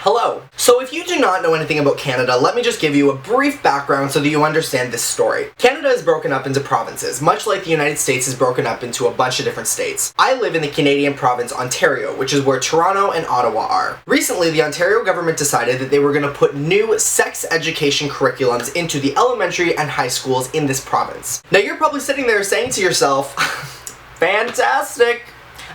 Hello. So if you do not know anything about Canada, let me just give you a brief background so that you understand this story. Canada is broken up into provinces, much like the United States is broken up into a bunch of different states. I live in the Canadian province Ontario, which is where Toronto and Ottawa are. Recently, the Ontario government decided that they were going to put new sex education curriculums into the elementary and high schools in this province. Now you're probably sitting there saying to yourself, fantastic!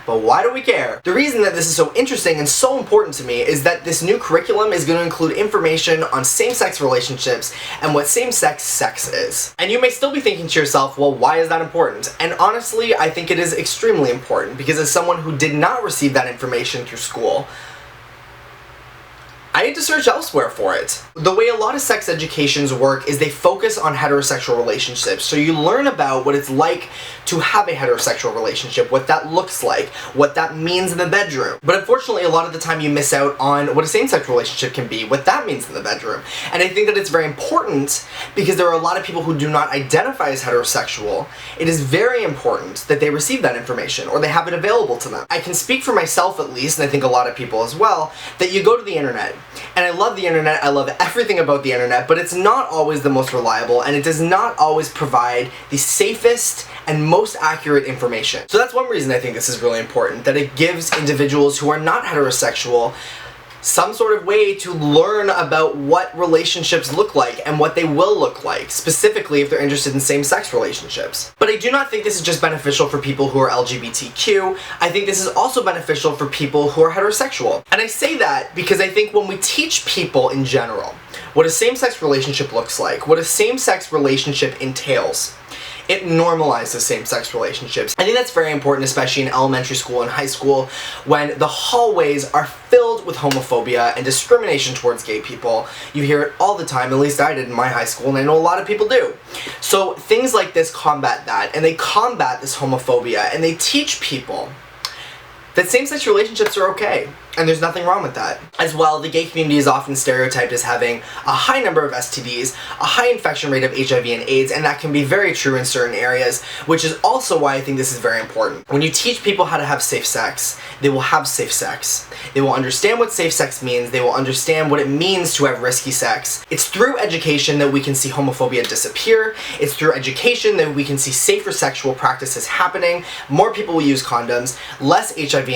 But why do we care? The reason that this is so interesting and so important to me is that this new curriculum is going to include information on same-sex relationships and what same-sex sex is. And you may still be thinking to yourself, well, why is that important? And honestly, I think it is extremely important because as someone who did not receive that information through school, I need to search elsewhere for it. The way a lot of sex educations work is they focus on heterosexual relationships. So you learn about what it's like to have a heterosexual relationship, what that looks like, what that means in the bedroom. But unfortunately, a lot of the time you miss out on what a same-sex relationship can be, what that means in the bedroom. And I think that it's very important because there are a lot of people who do not identify as heterosexual. It is very important that they receive that information or they have it available to them. I can speak for myself at least, and I think a lot of people as well, that you go to the internet. And I love the internet, I love everything about the internet, but it's not always the most reliable and it does not always provide the safest and most accurate information. So that's one reason I think this is really important, that it gives individuals who are not heterosexual some sort of way to learn about what relationships look like and what they will look like, specifically if they're interested in same-sex relationships. But I do not think this is just beneficial for people who are LGBTQ, I think this is also beneficial for people who are heterosexual. And I say that because I think when we teach people in general what a same-sex relationship looks like, what a same-sex relationship entails, it normalizes same-sex relationships. I think that's very important, especially in elementary school and high school, when the hallways are filled with homophobia and discrimination towards gay people. You hear it all the time, at least I did in my high school, and I know a lot of people do. So things like this combat that, and they combat this homophobia, and they teach people that same-sex relationships are okay, and there's nothing wrong with that. As well, the gay community is often stereotyped as having a high number of STDs, a high infection rate of HIV and AIDS, and that can be very true in certain areas, which is also why I think this is very important. When you teach people how to have safe sex, they will have safe sex. They will understand what safe sex means, they will understand what it means to have risky sex. It's through education that we can see homophobia disappear, it's through education that we can see safer sexual practices happening, more people will use condoms, less HIV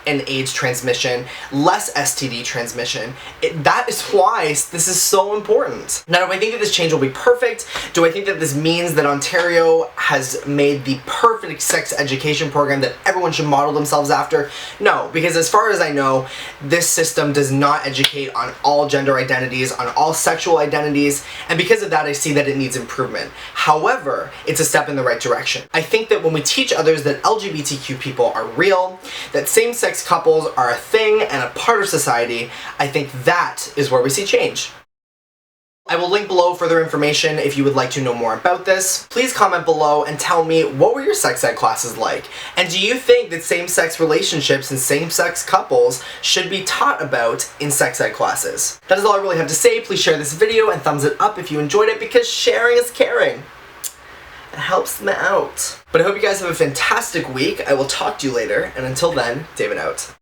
and AIDS transmission, less STD transmission. That is why this is so important. Now, do I think that this change will be perfect? Do I think that this means that Ontario has made the perfect sex education program that everyone should model themselves after? No, because as far as I know, this system does not educate on all gender identities, on all sexual identities, and because of that, I see that it needs improvement. However, it's a step in the right direction. I think that when we teach others that LGBTQ people are real, that same-sex couples are a thing and a part of society, I think that is where we see change. I will link below further information if you would like to know more about this. Please comment below and tell me, what were your sex ed classes like? And do you think that same-sex relationships and same-sex couples should be taught about in sex ed classes? That is all I really have to say. Please share this video and thumbs it up if you enjoyed it, because sharing is caring. It helps them out. But I hope you guys have a fantastic week. I will talk to you later, and until then, David out.